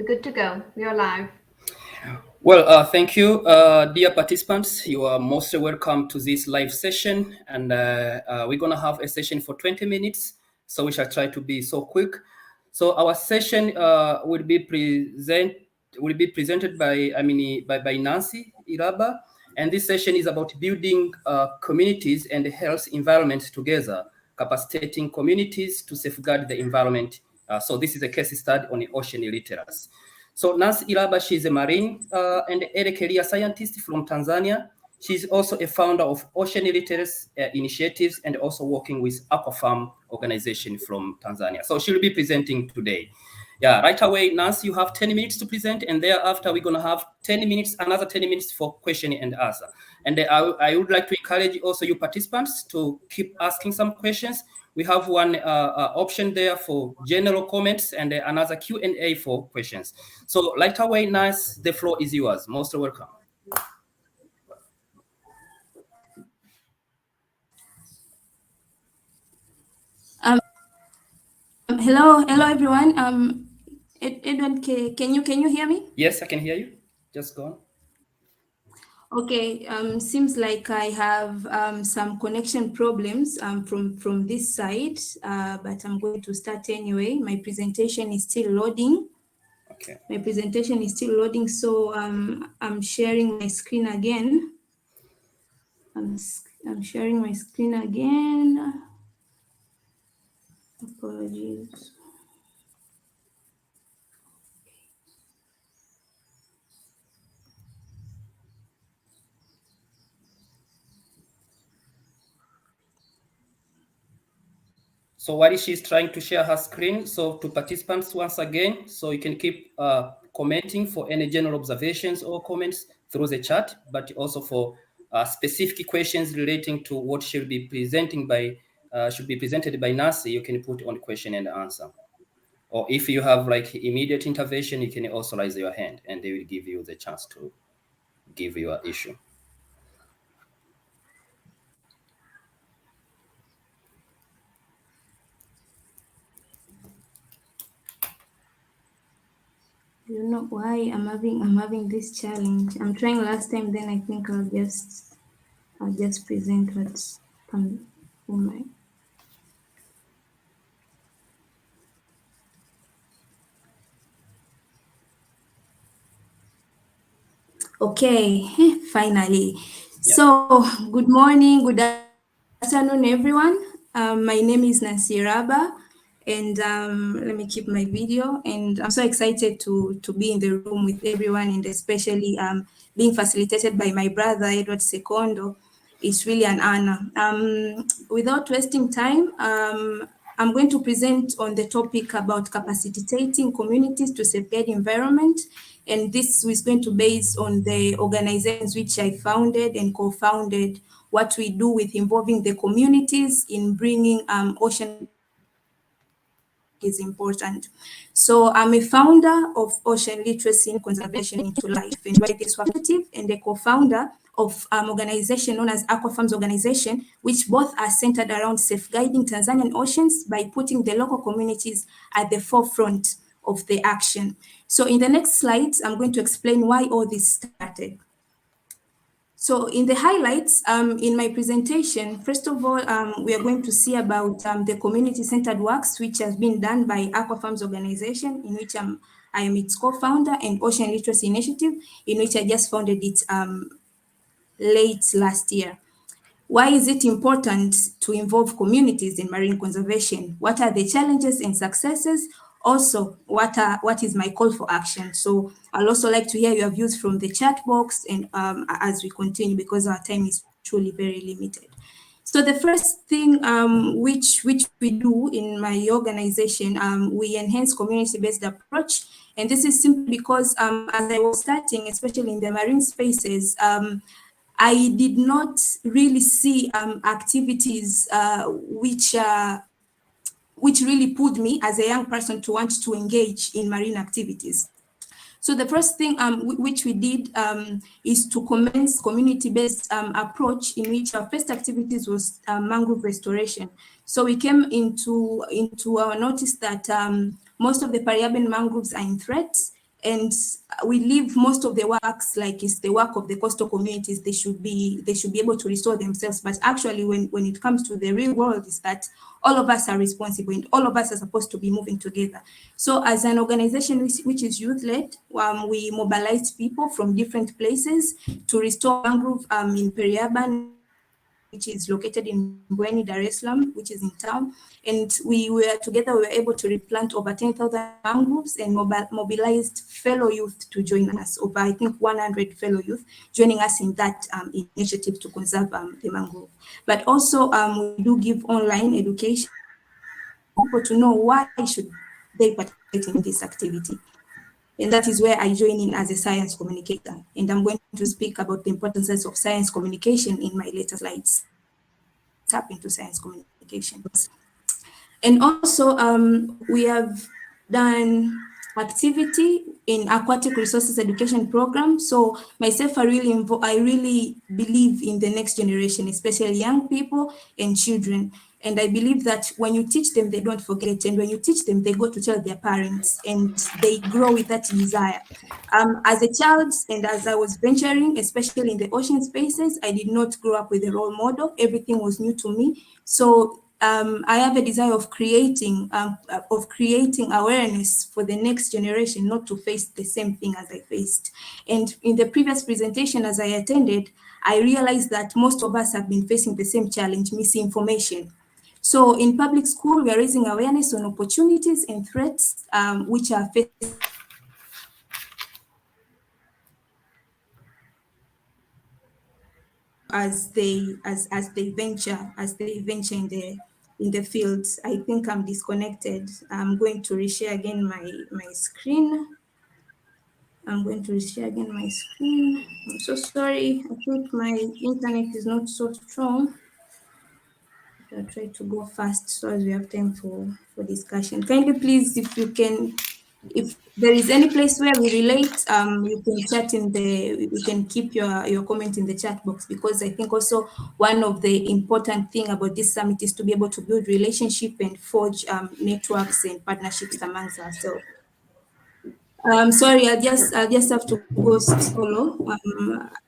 We're good to go. We are live. Well, thank you, dear participants. You are most welcome to this live session, and we're going to have a session for 20 minutes, so we shall try to be so quick. So our session will be presented by Nancy Iraba, and this session is about building communities and health environment together, capacitating communities to safeguard the environment. So this is a case study on ocean literacy. So Nancy Iraba, she's a marine and early career scientist from Tanzania. She's also a founder of Ocean Literacy Initiatives and also working with Aquafarm organization from Tanzania. So she'll be presenting today. Yeah, right away, Nancy, you have 10 minutes to present, and thereafter we're going to have 10 minutes, another 10 minutes for question and answer. And I would like to encourage also you participants to keep asking some questions. We have one option there for general comments and another Q&A for questions. So right away, Nancy, the floor is yours. Most welcome. Hello everyone. Edward, can you hear me? Yes, I can hear you. Just go on. Okay. Seems like I have some connection problems from this side, but I'm going to start anyway. My presentation is still loading. Okay. My presentation is still loading, so I'm sharing my screen again. I'm sharing my screen again. Apologies. So while she's trying to share her screen, so to participants once again, so you can keep commenting for any general observations or comments through the chat, but also for specific questions relating to what should be presented by Nancy, you can put on question and answer. Or if you have like immediate intervention, you can also raise your hand and they will give you the chance to give your issue. I don't know why I'm having this challenge. I'm trying last time, then I think I'll just present what's on my. Okay, finally. Yeah. So good morning, good afternoon, everyone. My name is Nancy Iraba. And let me keep my video. And I'm so excited to be in the room with everyone, and especially being facilitated by my brother, Edward Sekondo. It's really an honor. Without wasting time, I'm going to present on the topic about capacitating communities to safeguard environment. And this is going to base on the organizations which I founded and co-founded, what we do with involving the communities in bringing ocean is important. So I'm a founder of Ocean Literacy and Conservation into Life, and why this cooperative, and a co-founder of an organization known as Aquafarms Organization, which both are centered around safeguarding Tanzanian oceans by putting the local communities at the forefront of the action. So in the next slides, I'm going to explain why all this started. So in the highlights, in my presentation, first of all, we are going to see about the community-centered works, which has been done by Aquafarms Organization, in which I am its co-founder, and Ocean Literacy Initiative, in which I just founded it late last year. Why is it important to involve communities in marine conservation? What are the challenges and successes? Also, what is my call for action? So I'll also like to hear your views from the chat box, and as we continue, because our time is truly very limited. So the first thing which we do in my organization, we enhance community-based approach. And this is simply because as I was starting, especially in the marine spaces, I did not really see activities which really pulled me as a young person to want to engage in marine activities. So the first thing which we did is to commence community-based approach, in which our first activities was mangrove restoration. So we came into our notice that most of the pariaben mangroves are in threat, and we leave most of the works like it's the work of the coastal communities. They should be able to restore themselves. But actually, when it comes to the real world, is that all of us are responsible and all of us are supposed to be moving together. So as an organization which is youth-led, we mobilize people from different places to restore mangrove in peri-urban, which is located in Mbweni, Dar es Salaam, which is in town. And we were able to replant over 10,000 mangroves and mobilized fellow youth to join us, over I think 100 fellow youth joining us in that initiative to conserve the mangrove. But also we do give online education for people to know why should they participate in this activity. And that is where I join in as a science communicator. And I'm going to speak about the importance of science communication in my later slides. Tap into science communication. And also, we have done activity in aquatic resources education program. So myself, I really believe in the next generation, especially young people and children. And I believe that when you teach them, they don't forget. And when you teach them, they go to tell their parents and they grow with that desire. As a child and as I was venturing, especially in the ocean spaces, I did not grow up with a role model. Everything was new to me. So I have a desire of creating awareness for the next generation, not to face the same thing as I faced. And in the previous presentation, as I attended, I realized that most of us have been facing the same challenge, misinformation. So in public school, we are raising awareness on opportunities and threats which are facing as they venture in the fields. I think I'm disconnected. I'm going to reshare again my screen. I'm so sorry. I think my internet is not so strong. I'll try to go fast so as we have time for discussion. Kindly please, if there is any place where we relate, you can chat you can keep your comment in the chat box, because I think also one of the important thing about this summit is to be able to build relationship and forge networks and partnerships amongst ourselves. Sorry, I just have to go solo.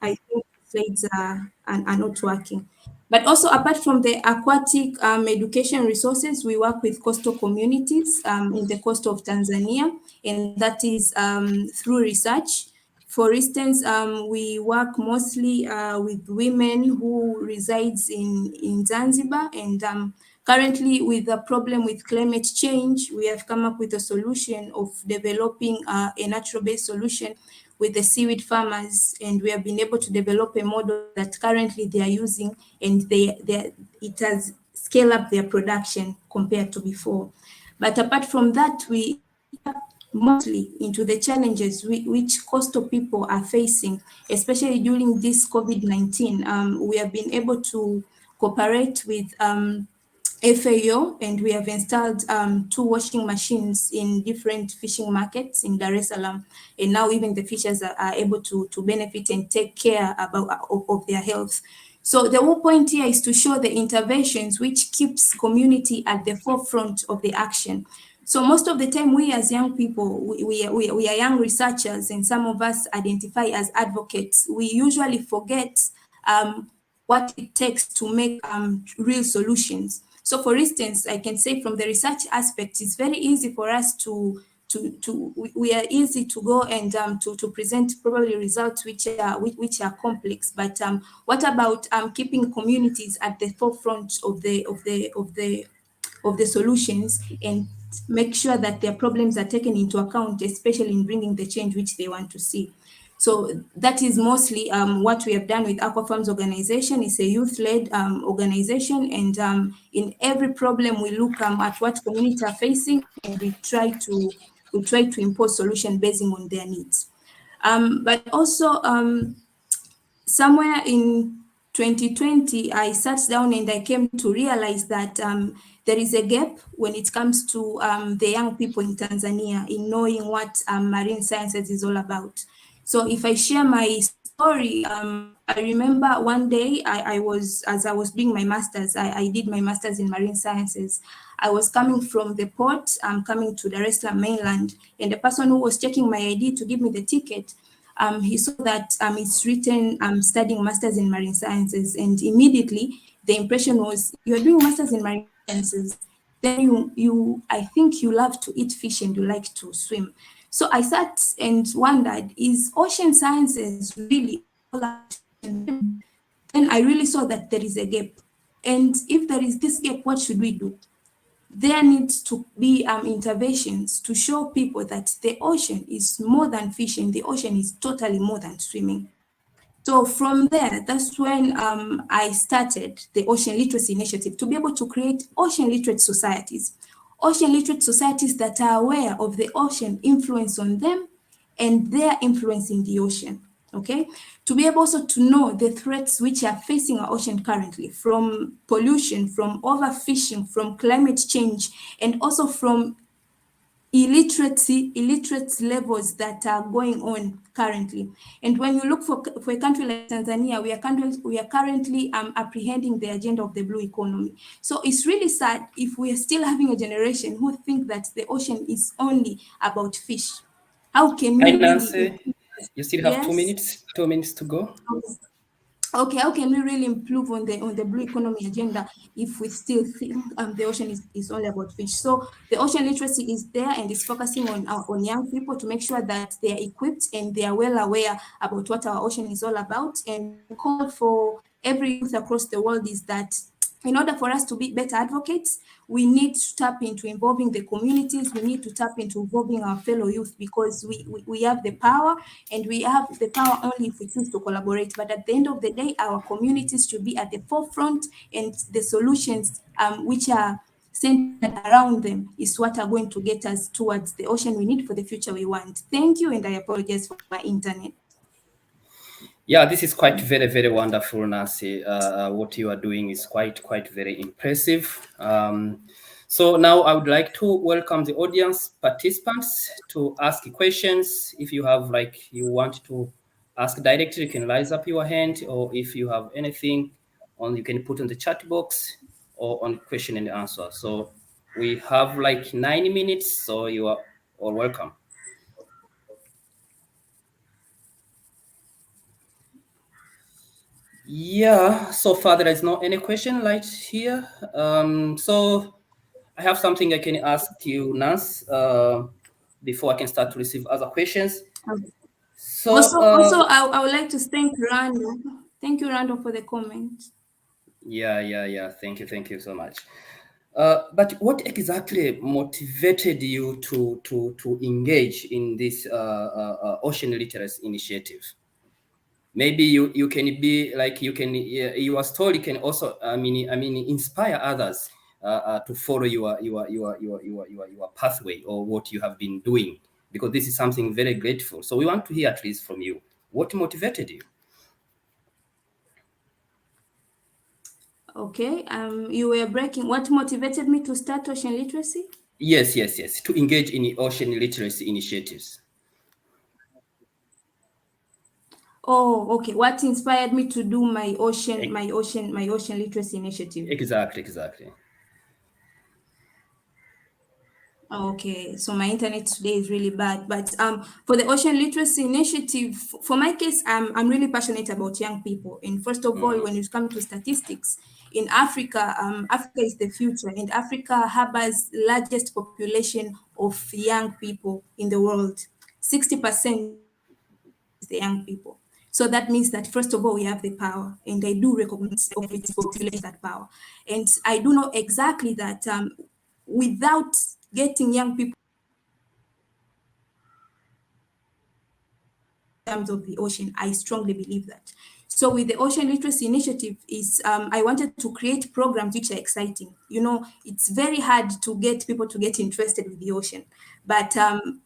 I think slides are not working. But also, apart from the aquatic education resources, we work with coastal communities in the coast of Tanzania, and that is through research. For instance, we work mostly with women who resides in Zanzibar, and currently with the problem with climate change, we have come up with a solution of developing a natural-based solution with the seaweed farmers, and we have been able to develop a model that currently they are using, and it has scaled up their production compared to before. But apart from that, we mostly into the challenges which coastal people are facing, especially during this COVID-19. We have been able to cooperate with FAO, and we have installed 2 washing machines in different fishing markets in Dar es Salaam, and now even the fishers are able to benefit and take care of their health. So the whole point here is to show the interventions which keeps community at the forefront of the action. So most of the time, we as young people, we are young researchers, and some of us identify as advocates. We usually forget what it takes to make real solutions. So for instance, I can say from the research aspect, it's very easy for us we are easy to go and to present probably results which are complex. But what about keeping communities at the forefront of the solutions, and make sure that their problems are taken into account, especially in bringing the change which they want to see? So that is mostly what we have done with Aquafarms organization. It's a youth-led organization, and in every problem we look at what communities are facing, and we try to impose solution based on their needs. But also somewhere in 2020, I sat down and I came to realize that there is a gap when it comes to the young people in Tanzania in knowing what marine sciences is all about. So if I share my story, I remember one day as I was doing my master's, I did my master's in marine sciences. I was coming from the port, coming to Dar es Salaam mainland, and the person who was checking my ID to give me the ticket, he saw that it's written studying master's in marine sciences, and immediately the impression was, you're doing master's in marine sciences, then I think you love to eat fish and you like to swim. So I sat and wondered, is ocean sciences really all about? Then I really saw that there is a gap. And if there is this gap, what should we do? There needs to be interventions to show people that the ocean is more than fishing. The ocean is totally more than swimming. So from there, that's when I started the Ocean Literacy Initiative to be able to create ocean literate societies. Ocean literate societies that are aware of the ocean influence on them and their influence in the ocean, okay? To be able also to know the threats which are facing our ocean currently, from pollution, from overfishing, from climate change, and also from illiterate levels that are going on currently. And when you look for a country like Tanzania, we are currently apprehending the agenda of the blue economy. So it's really sad if we are still having a generation who think that the ocean is only about fish. How can we Hi, really... Nancy. You still have Yes? 2 minutes to go. Okay, how can we really improve on the blue economy agenda if we still think the ocean is only about fish? So the ocean literacy is there and is focusing on young people to make sure that they are equipped and they are well aware about what our ocean is all about. And the call for every youth across the world is that in order for us to be better advocates, we need to tap into involving the communities. We need to tap into involving our fellow youth, because we have the power, and we have the power only if we choose to collaborate. But at the end of the day, our communities should be at the forefront, and the solutions which are centered around them is what are going to get us towards the ocean we need for the future we want. Thank you, and I apologize for my internet. Yeah, this is quite very, very wonderful, Nancy. What you are doing is quite very impressive. So now I would like to welcome the audience participants to ask questions. If you have, you want to ask directly, you can raise up your hand, or if you have anything you can put in the chat box or on question and answer. So we have 9 minutes, so you are all welcome. Yeah, so far there is not any question here. So I have something I can ask you, Nance, before I can start to receive other questions. Okay. So also I would like to thank Rando. Thank you, Rando, for the comment. Yeah. Thank you so much. But what exactly motivated you to engage in this ocean literacy initiative? Maybe you can be your story can also inspire others to follow your pathway or what you have been doing, because this is something very grateful. So we want to hear at least from you, what motivated you? Okay, you were breaking. What motivated me to start ocean literacy? Yes, to engage in ocean literacy initiatives. Oh, okay. What inspired me to do my ocean literacy initiative? Exactly. Okay, so my internet today is really bad, but for the ocean literacy initiative, for my case, I'm really passionate about young people. And first of all, when it comes to statistics, in Africa, Africa is the future, and Africa harbors largest population of young people in the world. 60% is the young people. So that means that, first of all, we have the power, and I do recognize of its population that power. And I do know exactly that without getting young people in terms of the ocean, I strongly believe that. So with the Ocean Literacy Initiative, I wanted to create programs which are exciting. You know, it's very hard to get people to get interested with the ocean. But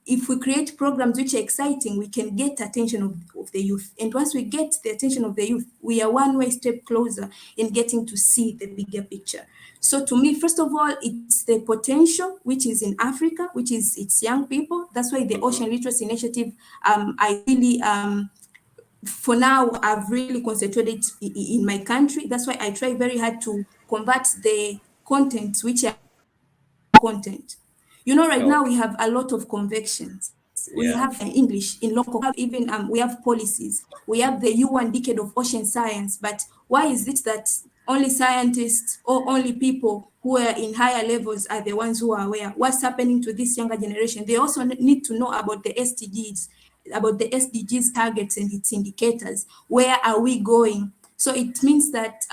if we create programs which are exciting, we can get attention of the youth. And once we get the attention of the youth, we are one way step closer in getting to see the bigger picture. So to me, first of all, it's the potential which is in Africa, which is its young people. That's why the Ocean Literacy Initiative, I really for now, I've really concentrated in my country. That's why I try very hard to convert the content, which are content. Right now we have a lot of convections. We have English in local, even we have policies. We have the U1 decade of ocean science. But why is it that only scientists or only people who are in higher levels are the ones who are aware? What's happening to this younger generation? They also need to know about the SDGs, targets and its indicators. Where are we going? So it means that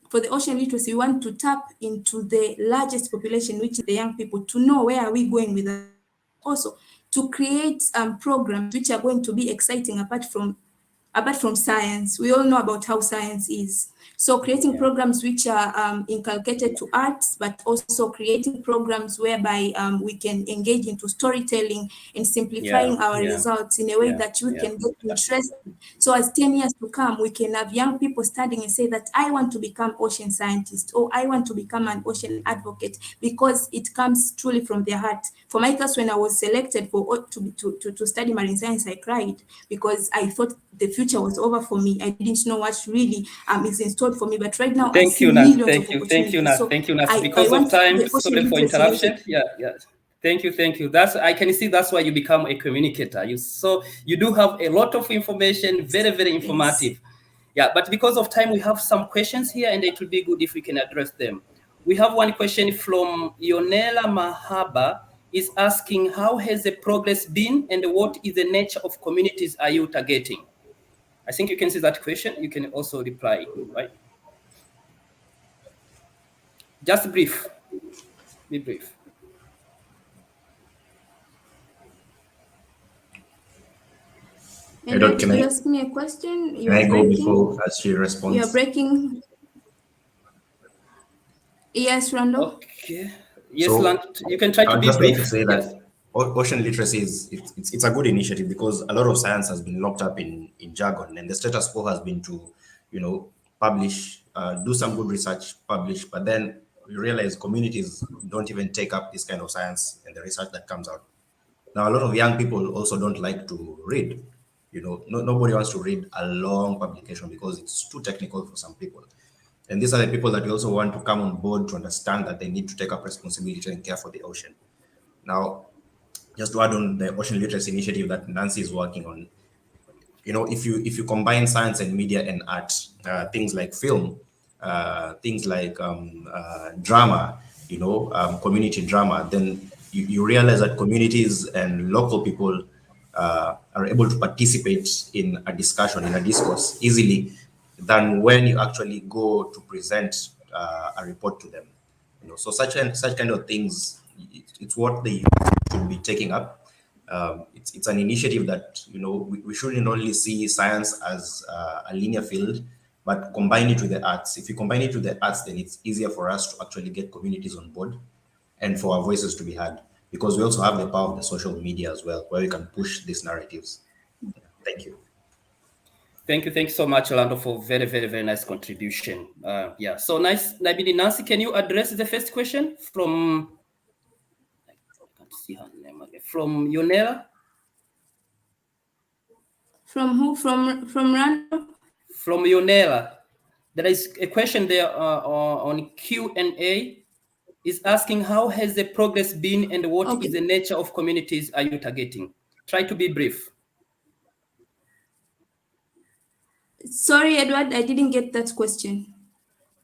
for the ocean literacy, we want to tap into the largest population, which is the young people, to know where are we going with that. Also, to create programs which are going to be exciting apart from science. We all know about how science is. So creating programs which are inculcated to arts, but also creating programs whereby we can engage into storytelling and simplifying our results in a way that we can get interested. So as 10 years to come, we can have young people studying and say that I want to become ocean scientist, or I want to become an ocean advocate, because it comes truly from their heart. For my class, when I was selected to study marine science, I cried because I thought the future was over for me. I didn't know what really is in store for me. But right now, I see millions of opportunities. Thank you, Nancy. Because of time, sorry for interruption. Thank you. I can see that's why you become a communicator. You do have a lot of information, very, very informative. Yes. But because of time, we have some questions here, and it would be good if we can address them. We have one question from Ionela Mahaba, is asking, how has the progress been, and what is the nature of communities are you targeting? I think you can see that question. You can also reply, right? Just brief. Be brief. And can you ask me a question? Can I go before as she responds? You're breaking. Yes, Rando. Okay. Yes, so, you can try to be brief. I'm just going to say that ocean literacy it's a good initiative, because a lot of science has been locked up in jargon, and the status quo has been to, publish, do some good research, publish, but then we realize communities don't even take up this kind of science and the research that comes out. Now, a lot of young people also don't like to read. Nobody wants to read a long publication because it's too technical for some people. And these are the people that we also want to come on board to understand that they need to take up responsibility and care for the ocean. Now, just to add on the ocean literacy initiative that Nancy is working on, if you combine science and media and art, things like film, things like drama, community drama, then you realize that communities and local people are able to participate in a discussion, in a discourse easily than when you actually go to present a report to them. So such kind of things, it's what they should be taking up. It's an initiative that we shouldn't only see science as a linear field, but combine it with the arts. If you combine it with the arts, then it's easier for us to actually get communities on board and for our voices to be heard, because we also have the power of the social media as well, where we can push these narratives. Thank you. Thank you so much, Orlando, for very, very, very nice contribution. So nice. Nabili, Nancy, can you address the first question from, I can't see her name again, from Ionela? From who? From Rando? From Ionela. There is a question there on Q&A, is asking, how has the progress been, and what is the nature of communities are you targeting? Try to be brief. Sorry, Edward, I didn't get that question.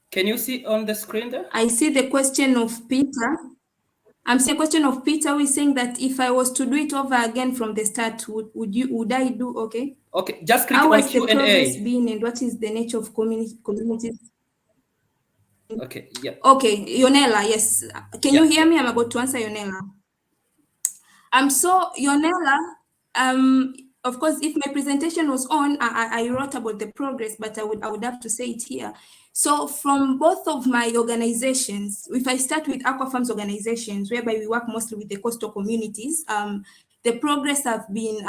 Can you see on the screen there? I see the question of Peter. I'm seeing a question of Peter who is saying that if I was to do it over again from the start, would I do okay? Okay, just click on Q&A. How has the progress been, and what is the nature of communities? Okay, yeah. Okay, Ionela, yes. Can you hear me? I'm about to answer Ionela. So Ionela, of course, if my presentation was on, I wrote about the progress, but I would have to say it here. So from both of my organizations, if I start with Aquafarms organizations, whereby we work mostly with the coastal communities, the progress have been,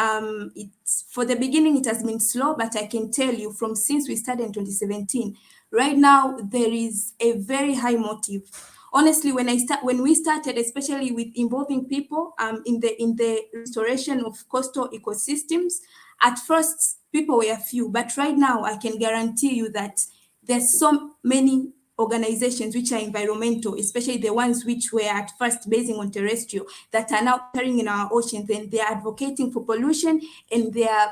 for the beginning, it has been slow, but I can tell you from since we started in 2017, right now, there is a very high motive. Honestly, when we started, especially with involving people in the restoration of coastal ecosystems, at first people were few, but right now I can guarantee you that there's so many organizations which are environmental, especially the ones which were at first basing on terrestrial, that are now carrying in our oceans, and they are advocating for pollution, and they are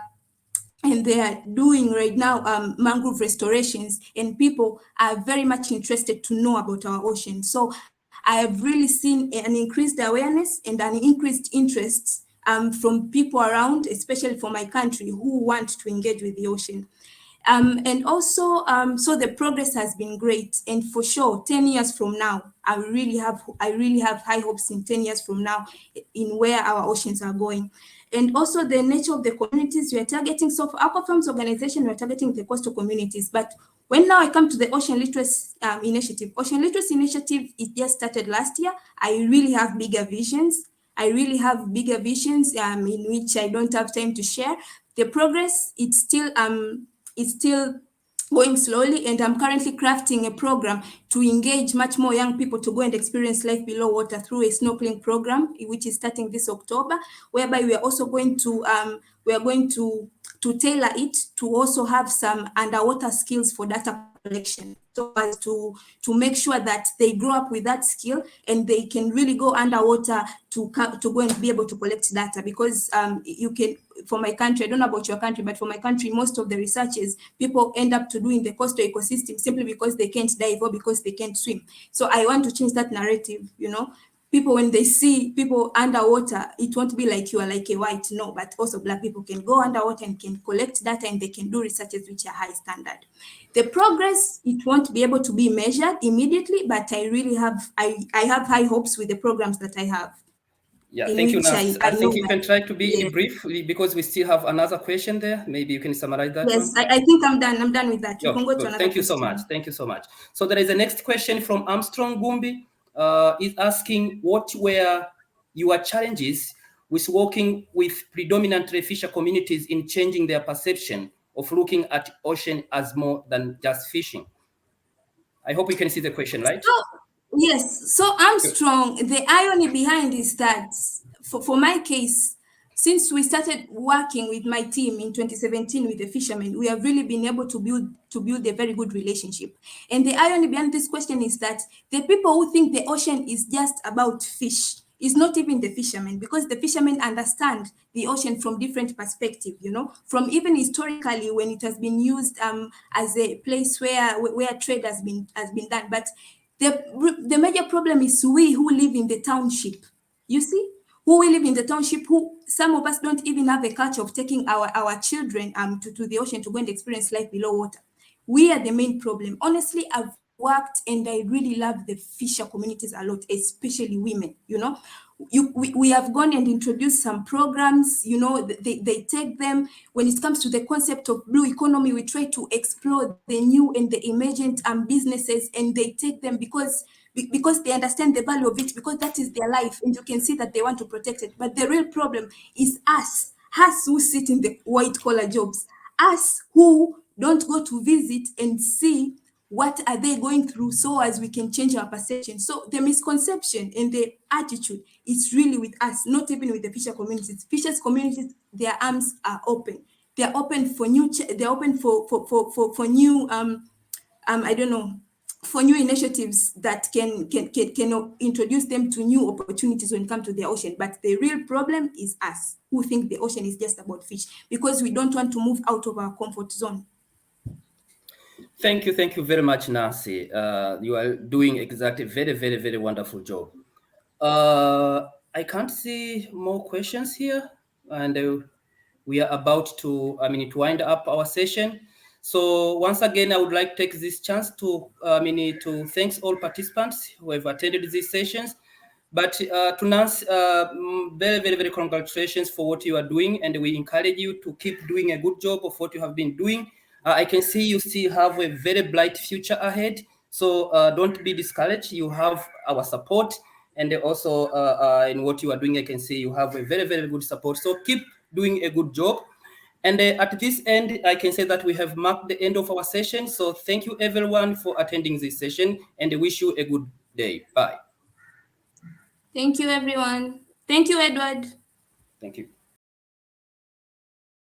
doing right now mangrove restorations, and people are very much interested to know about our ocean. So I have really seen an increased awareness and an increased interest from people around, especially for my country, who want to engage with the ocean. And also, so the progress has been great, and for sure, 10 years from now, I really have high hopes in 10 years from now in where our oceans are going. And also the nature of the communities we are targeting. So for Aquafarms organization, we are targeting the coastal communities. But when now I come to the Ocean Literacy Initiative, Ocean Literacy Initiative, it just started last year. I really have bigger visions. in which I don't have time to share. The progress, it's still going slowly, and I'm currently crafting a program to engage much more young people to go and experience life below water through a snorkeling program, which is starting this October, whereby we are also going to tailor it to also have some underwater skills for data collection, so as to make sure that they grow up with that skill and they can really go underwater to go and be able to collect data. Because you can, for my country, I don't know about your country, but for my country, most of the researches people end up to do in the coastal ecosystem simply because they can't dive or because they can't swim. So I want to change that narrative, People, when they see people underwater, it won't be like you are like a white, no, but also Black people can go underwater and can collect data, and they can do researches which are high standard. The progress, it won't be able to be measured immediately, but I really have, I have high hopes with the programs that I have. Yeah, thank you, Nas. I think you can try to be brief, because we still have another question there. Maybe you can summarize that. Yes, I think I'm done. I'm done with that. You can go to another Thank you so much. Thank you so much. So there is a next question from Armstrong Gumbi. Is asking, what were your challenges with working with predominantly fisher communities in changing their perception of looking at ocean as more than just fishing? I hope you can see the question, right? Yes. So Armstrong, the irony behind is that for my case, since we started working with my team in 2017 with the fishermen, we have really been able to build a very good relationship. And the irony behind this question is that the people who think the ocean is just about fish is not even the fishermen, because the fishermen understand the ocean from different perspectives, from even historically when it has been used as a place where trade has been done. But the major problem is we who live in the township, who we live in the township, who some of us don't even have a culture of taking our children to the ocean to go and experience life below water. We are the main problem. Honestly, I've worked and I really love the fisher communities a lot, especially women, we have gone and introduced some programs, they take them. When it comes to the concept of blue economy, we try to explore the new and the emergent businesses, and they take them because they understand the value of it, because that is their life, and you can see that they want to protect it. But the real problem is us who sit in the white collar jobs, us who don't go to visit and see what are they going through, so as we can change our perception. So the misconception and the attitude is really with us, not even with the fisher communities. Fishers communities, their arms are open. They're open for new. They're open for new. For new initiatives that can introduce them to new opportunities when it comes to the ocean. But the real problem is us, who think the ocean is just about fish, because we don't want to move out of our comfort zone. Thank you very much, Nancy. You are doing exactly very, very, very wonderful job. I can't see more questions here, and we are about to wind up our session. So once again, I would like to take this chance to thank all participants who have attended these sessions. But to Nancy, very, very, very congratulations for what you are doing, and we encourage you to keep doing a good job of what you have been doing. I can see you still have a very bright future ahead. So don't be discouraged. You have our support, and also in what you are doing, I can see you have a very, very good support. So keep doing a good job. And at this end, I can say that we have marked the end of our session. So thank you everyone for attending this session, and I wish you a good day. Bye. Thank you, everyone. Thank you, Edward. Thank you.